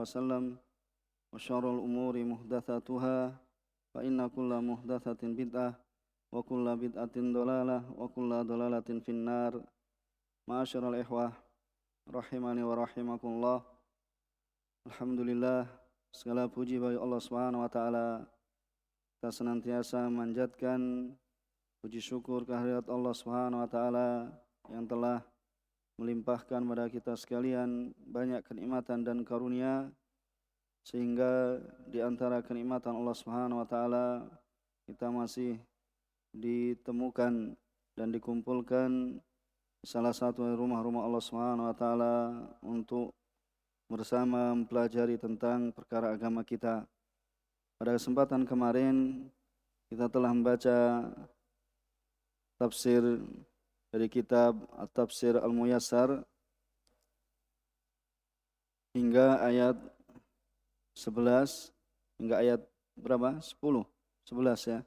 وسلم وشر الأمور محدثاتها فإن كل محدثة بدعة وكل بدعة ضلالة وكل ضلالة في النار. Ma'asyiral ikhwah rahimani wa rahimakumullah. Alhamdulillah, segala puji bagi Allah Subhanahu wa taala. Kita senantiasa manjatkan puji syukur kehadirat Allah Subhanahu wa taala yang telah melimpahkan pada kita sekalian banyak kenikmatan dan karunia, sehingga di antara kenikmatan Allah Subhanahu wa taala kita masih ditemukan dan dikumpulkan salah satu rumah-rumah Allah Subhanahu wa taala untuk bersama mempelajari tentang perkara agama kita. Pada kesempatan kemarin kita telah membaca tafsir dari kitab At-Tafsir Al-Muyassar hingga ayat 11 hingga ayat berapa? 10, 11 ya.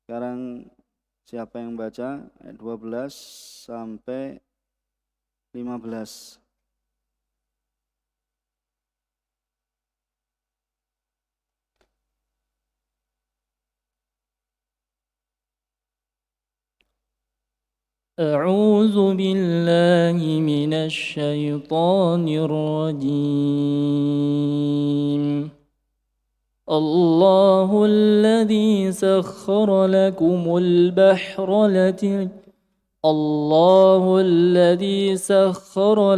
Sekarang siapa yang baca ayat 12 sampai 15. أعوذ بالله من الشيطان الرجيم. الله الذي سخر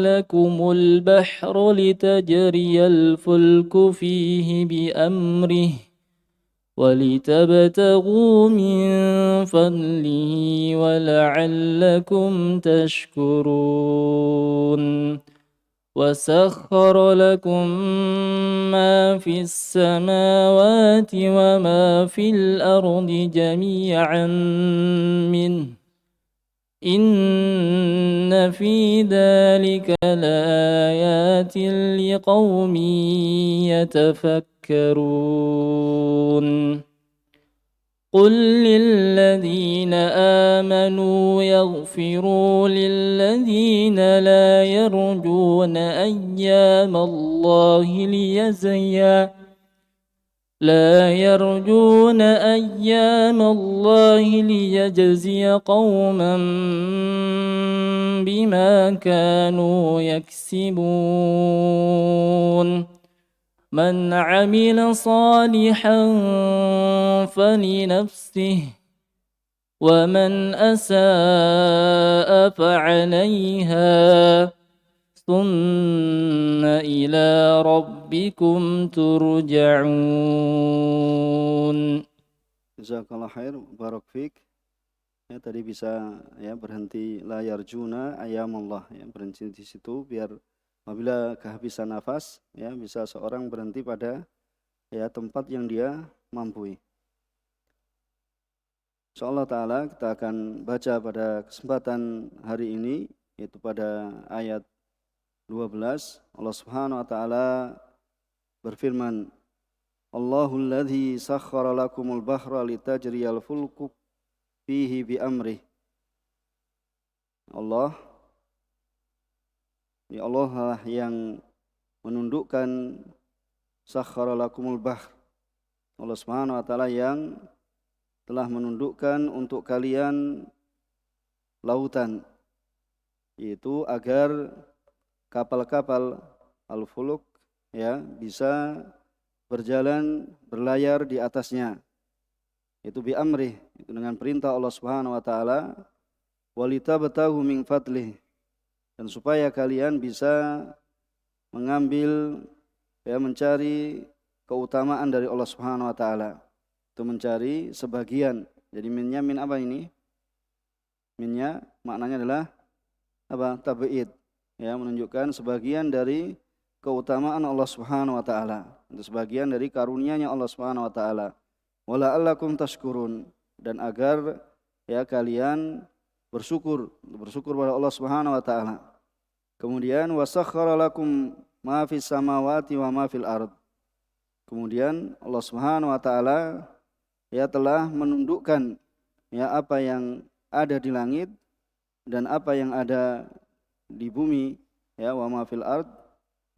لكم البحر لتجري الفلك فيه بأمره ولتبتغوا من فضله ولعلكم تشكرون وسخر لكم ما في السماوات وما في الأرض جميعا منه إن في ذلك لآيات لقوم يتفكرون قل للذين آمنوا يغفروا للذين لا يرجون أيام الله ليجزي قوما بما كانوا يكسبون من عمل صالحا فلنفسه ومن أساء فعليها ثم إلى ربكم ترجعون. Jazakallah khair, barak fik. Ya, tadi bisa ya berhenti la yarjuna ayamallah, ya berhenti di situ biar apabila kehabisan nafas ya bisa seorang berhenti pada ya tempat yang dia mampu. Insyaallah taala kita akan baca pada kesempatan hari ini yaitu pada ayat 12. Allah Subhanahu wa taala berfirman, Allahul ladzi sakhkhara lakumul bahra litajriyal fulku fihi bi amrih. Allah lah yang menundukkan sakhkhara lakumul bahr. Allah Subhanahu wa taala yang telah menundukkan untuk kalian lautan, yaitu agar kapal-kapal al-fuluk ya bisa berlayar di atasnya. Itu bi amrih, itu dengan perintah Allah Subhanahu wa taala, walitabtahu min fadlih, dan supaya kalian bisa mengambil ya mencari keutamaan dari Allah Subhanahu wa taala. Itu mencari sebagian. Jadi minnya min apa ini? Minnya maknanya adalah apa? Tab'id. Ya, menunjukkan sebagian dari keutamaan Allah Subhanahu wa taala. Itu sebagian dari karunia-Nya Allah Subhanahu wa taala. Wala'allakum tashkurun, dan agar ya kalian bersyukur pada Allah Subhanahu wa taala. Kemudian wasakhkhara lakum ma fis samawati wa ma fil ard. Kemudian Allah Subhanahu wa taala ya telah menundukkan ya apa yang ada di langit dan apa yang ada di bumi, ya wa ma fil ard,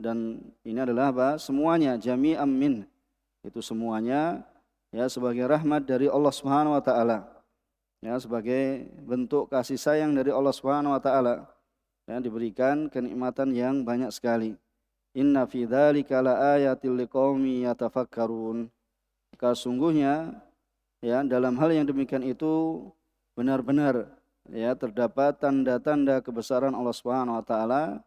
dan ini adalah apa? Semuanya jami'an min. Itu semuanya ya sebagai rahmat dari Allah Subhanahu wa taala. Ya, sebagai bentuk kasih sayang dari Allah Subhanahu wa taala. Ya, diberikan kenikmatan yang banyak sekali. Inna fi dzalika laayatil liqaumi yatafakkarun. Maka sungguhnya ya dalam hal yang demikian itu benar-benar ya terdapat tanda-tanda kebesaran Allah Subhanahu wa taala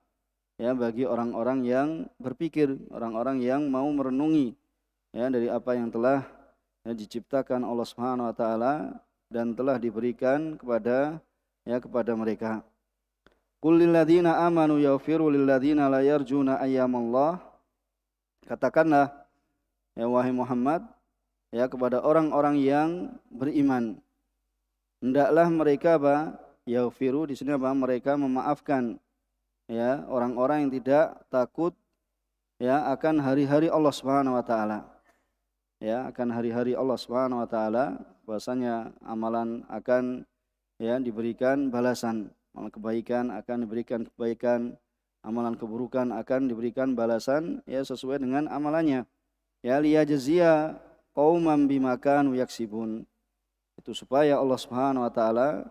ya bagi orang-orang yang berpikir, orang-orang yang mau merenungi ya dari apa yang telah ya, diciptakan Allah Subhanahu wa taala dan telah diberikan kepada mereka. Qul lil ladzina amanu yaghfiru lil ladzina la yarjuna ayyamallah. Katakanlah ya wahai Muhammad ya kepada orang-orang yang beriman, hendaklah mereka yaghfiru di sini mereka memaafkan ya orang-orang yang tidak takut ya akan hari-hari Allah Subhanahu wa taala. Ya, akan hari-hari Allah Subhanahu wa taala, bahwasanya amalan akan ya diberikan balasan, amalan kebaikan akan diberikan kebaikan, amalan keburukan akan diberikan balasan ya sesuai dengan amalannya. Ya liyajziya qauman bima kanu yaksibun. Itu supaya Allah Subhanahu wa taala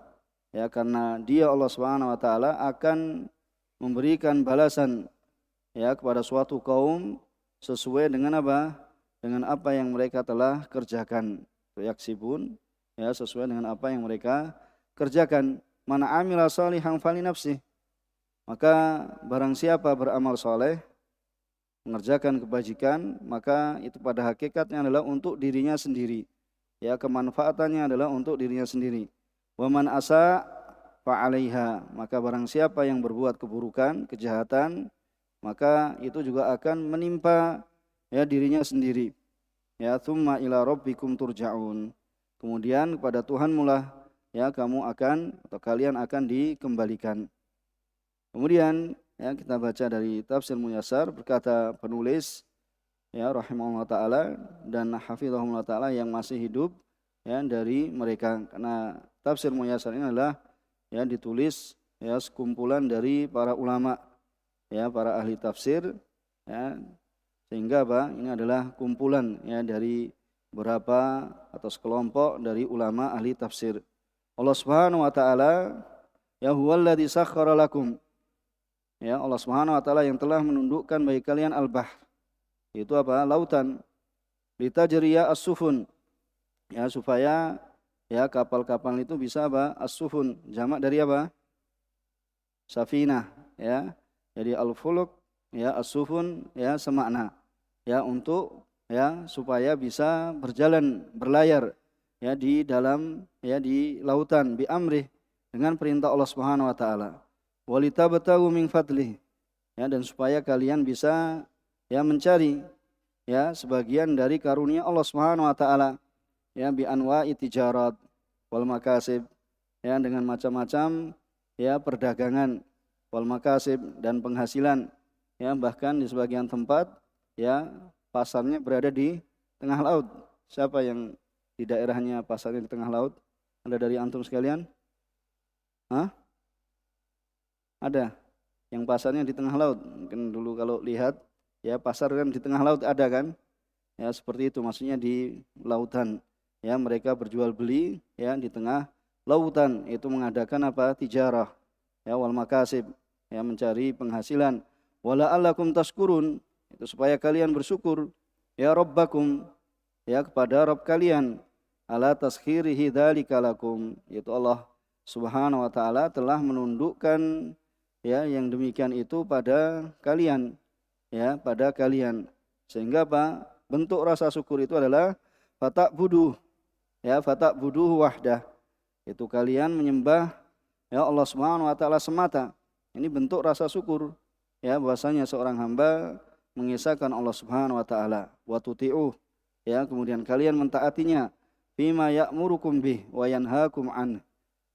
ya karena Dia Allah Subhanahu wa taala akan memberikan balasan ya kepada suatu kaum sesuai dengan apa? Dengan apa yang mereka telah kerjakan. Yaksibun ya sesuai dengan apa yang mereka kerjakan. Man amila shalihan fali nafsih. Maka barang siapa beramal soleh, mengerjakan kebajikan, maka itu pada hakikatnya adalah untuk dirinya sendiri. Ya, kemanfaatannya adalah untuk dirinya sendiri. Wa man asa fa 'alaiha. Maka barang siapa yang berbuat keburukan, kejahatan, maka itu juga akan menimpa ya dirinya sendiri. Ya, tsumma ila rabbikum turja'un. Kemudian kepada Tuhanmu lah ya kamu akan atau kalian akan dikembalikan. Kemudian ya kita baca dari Tafsir Muyassar, berkata penulis ya rahimahullah taala dan hafizahullah taala yang masih hidup ya dari mereka, karena Tafsir Muyassar ini adalah ya ditulis ya sekumpulan dari para ulama ya para ahli tafsir ya, sehingga ini adalah kumpulan ya dari beberapa atau sekelompok dari ulama ahli tafsir. Allah Subhanahu wa taala ya huwallazi sakhkhara lakum. Ya, Allah Subhanahu wa taala yang telah menundukkan bagi kalian al-bahr. Itu lautan. Litajriya as-sufun. Ya, supaya ya kapal-kapal itu bisa as-sufun. Jamak dari apa? Safinah, ya. Jadi al-fuluk ya as-sufun ya semakna ya untuk ya supaya bisa berjalan berlayar ya di dalam ya di lautan bi amrih dengan perintah Allah Subhanahu wa taala. Walitabtagu min fadlih ya, dan supaya kalian bisa ya mencari ya sebagian dari karunia Allah Subhanahu wa taala ya bi anwa'i tijarat wal makasib ya dengan macam-macam ya perdagangan wal makasib dan penghasilan. Ya, bahkan di sebagian tempat ya pasarnya berada di tengah laut. Siapa yang di daerahnya pasarnya di tengah laut? Ada dari antum sekalian? Hah? Ada yang pasarnya di tengah laut. Mungkin dulu kalau lihat ya pasar kan di tengah laut ada kan? Ya seperti itu, maksudnya di lautan. Ya mereka berjual beli ya di tengah lautan, itu mengadakan tijarah ya wal makasib ya mencari penghasilan. Wala'allakum tashkurun, itu supaya kalian bersyukur ya rabbakum ya kepada Rabb kalian ala taskhirihi dzalika lakum, yaitu Allah Subhanahu wa taala telah menundukkan ya yang demikian itu pada kalian ya pada kalian, sehingga bentuk rasa syukur itu adalah fata'budu ya fata'buduhu wahdah, itu kalian menyembah ya Allah Subhanahu wa taala semata. Ini bentuk rasa syukur ya bahwasanya seorang hamba mengisahkan Allah Subhanahu wa taala wa tuti'uh ya, kemudian kalian mentaatinya bima ya'murukum bih wa yanhaakum an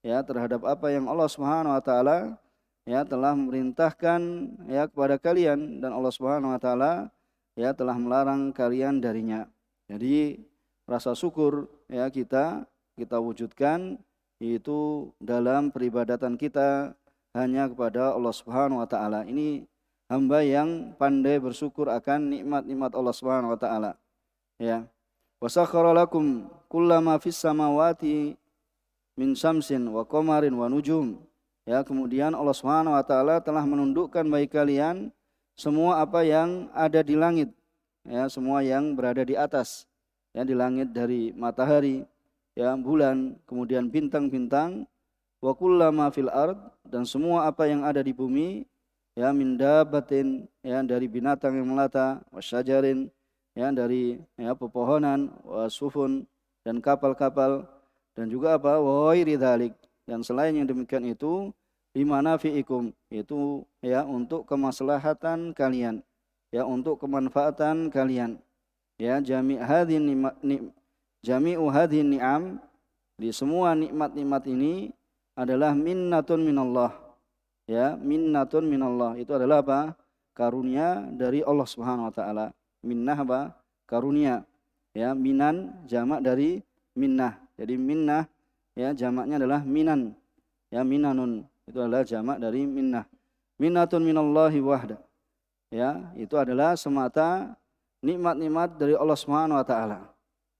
ya terhadap apa yang Allah Subhanahu wa taala ya telah memerintahkan ya kepada kalian, dan Allah Subhanahu wa taala ya telah melarang kalian darinya. Jadi rasa syukur ya kita wujudkan itu dalam peribadatan kita hanya kepada Allah Subhanahu wa taala. Ini hamba yang pandai bersyukur akan nikmat-nikmat Allah Subhanahu wa taala. Ya. Wa sakhkhara lakum kullama fis samawati min syamsin wa qamarin wa nujum. Ya, kemudian Allah Subhanahu wa taala telah menundukkan bagi kalian semua apa yang ada di langit. Ya, semua yang berada di atas. Ya, di langit dari matahari, ya, bulan, kemudian bintang-bintang, wa kullama fil ard, dan semua apa yang ada di bumi, ya, min dabbatin, ya, dari binatang yang melata, wasyajarin, ya, dari, ya, pepohonan, wasufun, dan kapal-kapal, dan juga apa, wa ghairi dzalik, dan selain yang demikian itu, limana fiikum, itu, ya, untuk kemaslahatan kalian, ya, untuk kemanfaatan kalian. Ya, jami'u hadhin ni'am, di semua nikmat-nikmat ini adalah minnatun minallah. Ya, minnatun minallah itu adalah apa? Karunia dari Allah Subhanahu wa taala. Minnah apa? Karunia. Ya, minan jamak dari minnah. Jadi minnah, ya, jamaknya adalah minan. Ya, minanun itu adalah jamak dari minnah. Minnatun minallahi wahda. Ya, itu adalah semata nikmat-nikmat dari Allah Subhanahu wa taala.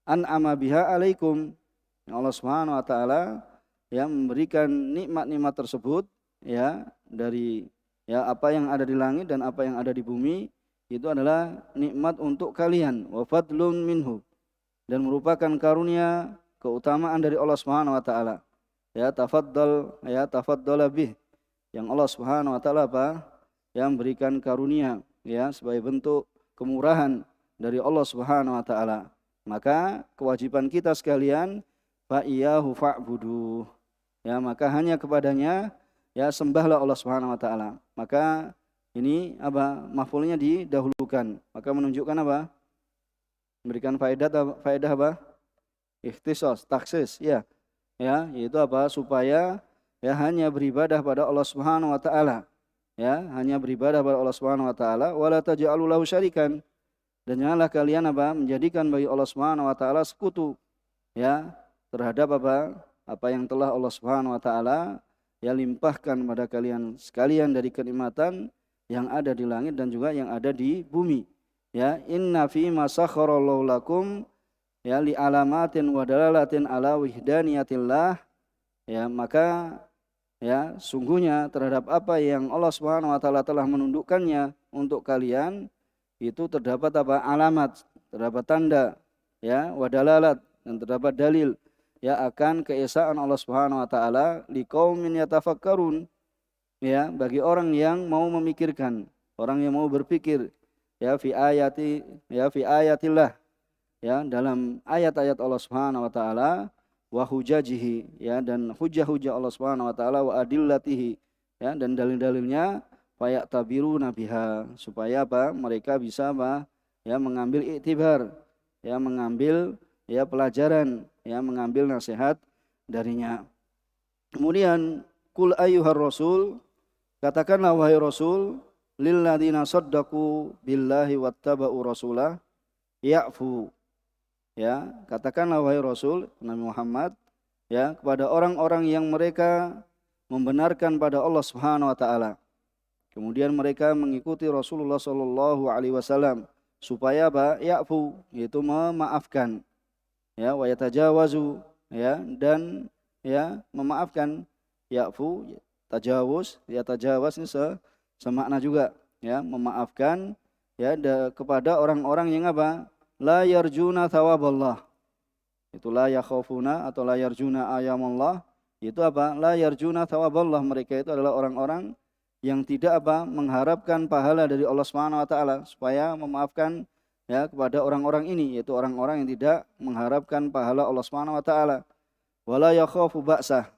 An'ama biha alaikum. Allah Subhanahu wa taala yang memberikan nikmat-nikmat tersebut, ya, dari, ya, apa yang ada di langit dan apa yang ada di bumi, itu adalah nikmat untuk kalian, wa fadlun minhu, dan merupakan karunia, keutamaan dari Allah Subhanahu wa taala. Ya, tafaddala bih, yang Allah Subhanahu wa taala apa? Yang memberikan karunia, ya, sebagai bentuk kemurahan dari Allah Subhanahu wa taala. Maka kewajiban kita sekalian, fa iyyahu fa'budu. Ya, maka hanya kepadanya, ya, sembahlah Allah Subhanahu wa taala. Maka ini apa? Maf'ulnya didahulukan. Maka menunjukkan apa? Memberikan faedah apa? Ikhtisas, taksis, ya. Ya, yaitu apa? Supaya, ya, hanya beribadah pada Allah Subhanahu wa taala. Ya, hanya beribadah pada Allah Subhanahu wa taala, wala taj'alu lahu syarikan. Dan janganlah kalian apa? Menjadikan bagi Allah Subhanahu wa taala sekutu, ya, terhadap apa? Apa yang telah Allah Subhanahu wa taala, ya, limpahkan pada kalian sekalian dari kenikmatan yang ada di langit dan juga yang ada di bumi. Ya, inna fi ma sakharallahu lakum, ya, li alamatin wa dalalatin ala wihdaniyatillah. Ya, maka, ya, sungguhnya terhadap apa yang Allah Subhanahu wa taala telah menundukkannya untuk kalian, itu terdapat apa? Alamat, terdapat tanda, ya, wa dalalat, dan terdapat dalil, ya, akan keesaan Allah Subhanahu wa taala liqaumin yatafakkarun, ya, bagi orang yang mau memikirkan, orang yang mau berpikir, ya, fi ayatillah, ya, dalam ayat-ayat Allah Subhanahu wa taala, wa hujajihi, ya, dan hujah-hujah Allah Subhanahu wa taala, wa adillatihi, ya, dan dalil-dalilnya, fayak tabiru nabiha, supaya apa? Mereka bisa apa? Ya, mengambil iktibar, ya, mengambil, ya, pelajaran, ya, mengambil nasihat darinya. Kemudian kul ayyuhar rasul, katakanlah wahai rasul, lil ladzina saddaqu billahi wattaba'u rasulah ya'fu. Ya, katakanlah wahai rasul Nabi Muhammad, ya, kepada orang-orang yang mereka membenarkan pada Allah Subhanahu wa taala. Kemudian mereka mengikuti Rasulullah Shallallahu Alaihi Wasallam supaya apa? Ya'fu, yaitu memaafkan, ya, wa yatajawazu, ya, dan, ya, memaafkan. Ya'fu, tajawuz, ya, tajawaz ini semakna juga, ya, memaafkan, ya, kepada orang-orang yang apa? La yarjuna thawaballah. Itu la yakhafuna atau la yarjuna ayamallah. Itu apa? La yarjuna thawaballah. Mereka itu adalah orang-orang yang tidak apa? Mengharapkan pahala dari Allah Subhanahu wa taala, supaya memaafkan, ya, kepada orang-orang ini, yaitu orang-orang yang tidak mengharapkan pahala Allah Subhanahu wa taala. Wala yakhafu ba'sah,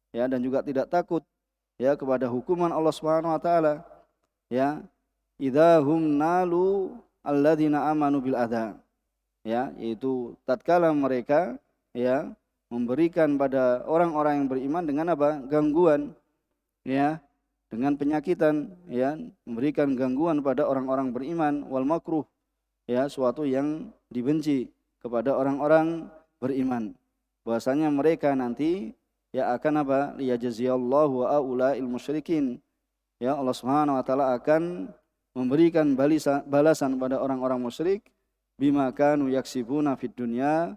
ya, dan juga tidak takut, ya, kepada hukuman Allah Subhanahu wa taala. Ya, idahum nalu alladzina amanu bil adha. Ya, yaitu tatkala mereka, ya, memberikan pada orang-orang yang beriman dengan apa? Gangguan, ya, dengan penyakitan, ya, memberikan gangguan pada orang-orang beriman, wal makruh, ya, suatu yang dibenci kepada orang-orang beriman. Bahwasanya mereka nanti, ya, akan apa? Liyajziyallahu wa aula'il musyrikin. Ya, Allah Subhanahu wa taala akan, memberikan balasan pada orang-orang musyrik bima kanu yaksibuna fid dunya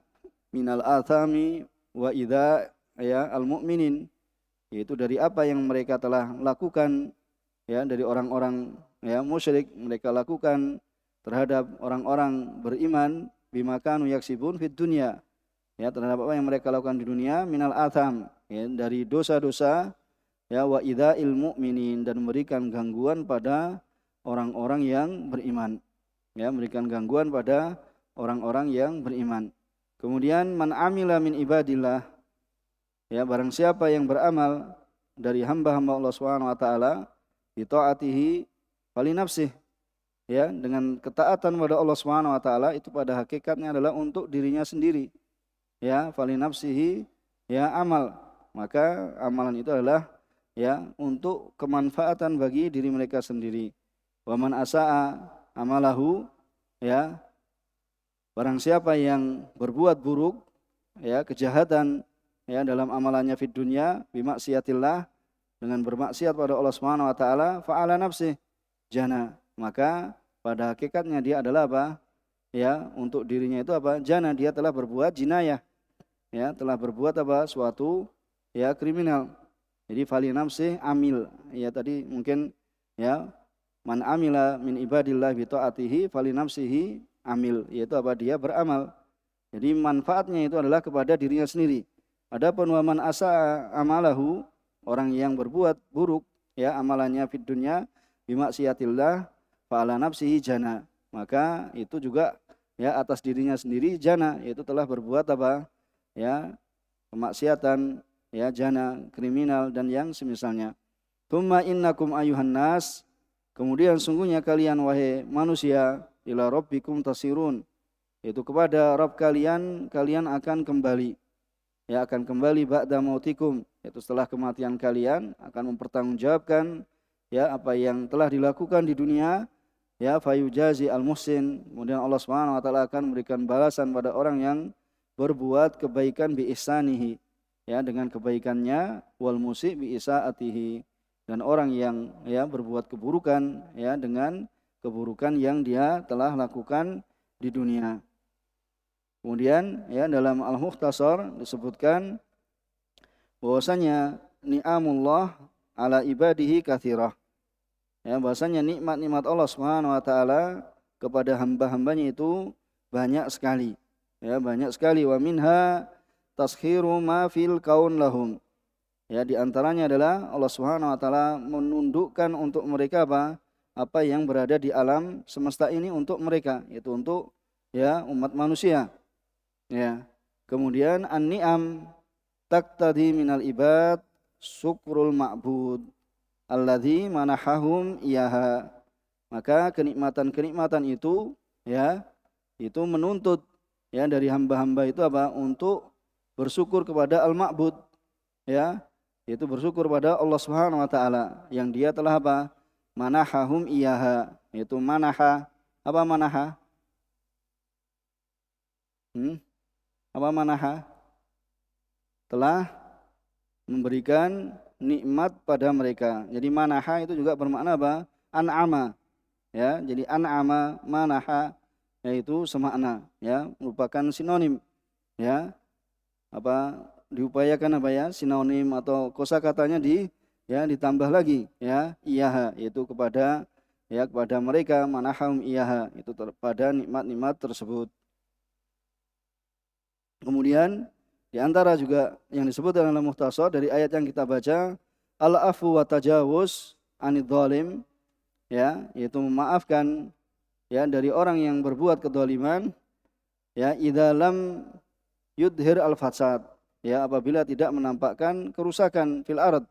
minal athami wa idza ya al-mu'minin, yaitu dari apa yang mereka telah lakukan ya dari orang-orang ya musyrik mereka lakukan terhadap orang-orang beriman bima kanu yaksibun fid dunya, ya terhadap apa yang mereka lakukan di dunia minal atham ya dari dosa-dosa ya wa idza'il mu'minin, dan memberikan gangguan pada orang-orang yang beriman, ya memberikan gangguan pada orang-orang yang beriman. Kemudian man amila min ibadillah, ya barang siapa yang beramal dari hamba-hamba Allah Subhanahu wa taala bi taatihi fali nafsih, ya dengan ketaatan kepada Allah Subhanahu wa taala itu pada hakikatnya adalah untuk dirinya sendiri, ya fali nafsihi ya amal, maka amalan itu adalah ya untuk kemanfaatan bagi diri mereka sendiri. Wa man asaa amalahu, ya barang siapa yang berbuat buruk ya kejahatan ya dalam amalannya fid dunya bimaksiatillah, dengan bermaksiat pada Allah Subhanahu wa taala, fa'ala nafsih jana, maka pada hakikatnya dia adalah apa? Ya, untuk dirinya itu apa? Jana, dia telah berbuat jinayah. Ya, telah berbuat apa? Suatu ya kriminal. Jadi fali nafsih amil. Ya tadi mungkin ya man amila min ibadillah bi taatihi fali nafsihi amil, yaitu apa? Dia beramal. Jadi manfaatnya itu adalah kepada dirinya sendiri. Adapun wa man asaa amalahu, orang yang berbuat buruk ya amalannya fid dunya bimaksiatillah fa'ala nafsihi jana, maka itu juga ya atas dirinya sendiri jana, yaitu telah berbuat apa? Ya kemaksiatan, ya jana, kriminal dan yang semisalnya. Tsumma innakum ayuhan nas, kemudian sungguhnya kalian wahai manusia ila rabbikum tasirun, yaitu kepada Rabb kalian akan kembali. Ya akan kembali ba'da mautikum, yaitu setelah kematian kalian akan mempertanggungjawabkan ya apa yang telah dilakukan di dunia, ya fayujazi al-muhsin, kemudian Allah Subhanahu wa taala akan memberikan balasan pada orang yang berbuat kebaikan bi ihsanihi, ya dengan kebaikannya, wal musi bi isaatihi, dan orang yang ya berbuat keburukan ya dengan keburukan yang dia telah lakukan di dunia. Kemudian ya dalam Al-Mukhtasar disebutkan bahwasanya ni'amullah ala ibadihi katsirah. Ya, bahwasanya nikmat-nikmat Allah Subhanahu wa taala kepada hamba-hambanya itu banyak sekali. Ya, banyak sekali. Wa minha taskhiru ma fil kaun lahum. Ya, di antaranya adalah Allah Subhanahu wa taala menundukkan untuk mereka apa? Apa yang berada di alam semesta ini untuk mereka, yaitu untuk ya umat manusia. Ya. Kemudian an-ni'am taqtadi minal ibad syukrul ma'bud alladzi manahahum iyaha. Maka kenikmatan-kenikmatan itu ya itu menuntut ya dari hamba-hamba itu apa? Untuk bersyukur kepada al-ma'bud, ya, yaitu bersyukur pada Allah Subhanahu wa taala yang dia telah apa? Manahahum iyaha, yaitu manaha. Apa manaha? Apa manaha? Telah memberikan nikmat pada mereka. Jadi manaha itu juga bermakna apa? An'ama. Ya, jadi an'ama, manaha yaitu semakna, ya, merupakan sinonim. Ya. Apa diupayakan apa ya? Sinonim atau kosakatanya ditambah lagi, ya, iyaha, yaitu kepada mereka, manahum iyaha, itu pada nikmat-nikmat tersebut. Kemudian di antara juga yang disebut dalam Mukhtasar dari ayat yang kita baca, al-afu wa tajawuz anidh dhalim, ya, yaitu memaafkan ya dari orang yang berbuat kedzaliman, ya, idza lam yudhir al-fasad, ya, apabila tidak menampakkan kerusakan fil ard,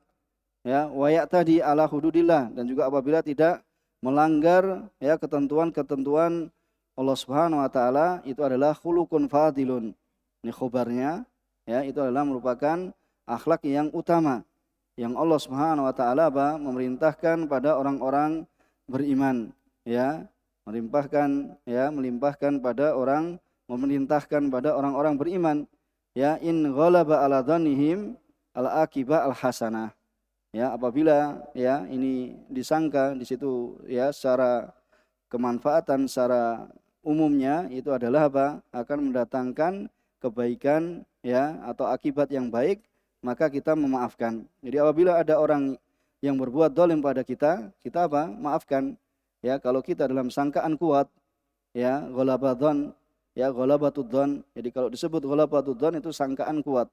ya, wa ya'tadi ala hududillah, dan juga apabila tidak melanggar ya ketentuan-ketentuan Allah Subhanahu wa taala, itu adalah khuluqun fadilun. Ini khobarnya, ya, itu adalah merupakan akhlak yang utama yang Allah Subhanahu wa taala memerintahkan pada orang-orang beriman, ya, melimpahkan pada orang-orang beriman, ya, in ghalaba ala dhannihim al akiba al hasanah, ya, apabila ya ini disangka di situ ya secara kemanfaatan secara umumnya itu adalah apa? Akan mendatangkan kebaikan ya atau akibat yang baik, maka kita memaafkan. Jadi apabila ada orang yang berbuat dolim pada kita, kita apa? Maafkan. Ya, kalau kita dalam sangkaan kuat, ya, ghalabadhan, ya, ghalabatud Jadi kalau disebut ghalabatud itu sangkaan kuat.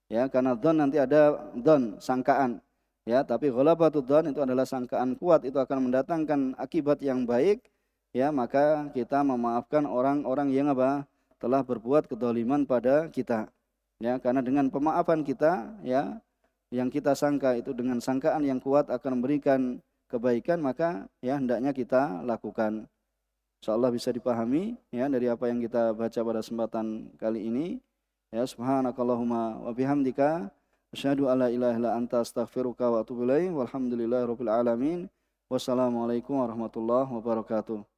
Ya, karena dzan nanti ada dzan, sangkaan. Ya, tapi ghalabatud itu adalah sangkaan kuat, itu akan mendatangkan akibat yang baik. Ya, maka kita memaafkan orang-orang yang apa? Telah berbuat kedoliman pada kita. Ya, karena dengan pemaafan kita, ya, yang kita sangka itu dengan sangkaan yang kuat akan memberikan kebaikan, maka ya hendaknya kita lakukan. Insyaallah bisa dipahami ya dari apa yang kita baca pada kesempatan kali ini. Ya, subhanakallahumma wa bihamdika asyhadu alla ilaha illa anta astaghfiruka wa atubu ilaik. Walhamdulillahirabbil alamin. Wassalamualaikum warahmatullahi wabarakatuh.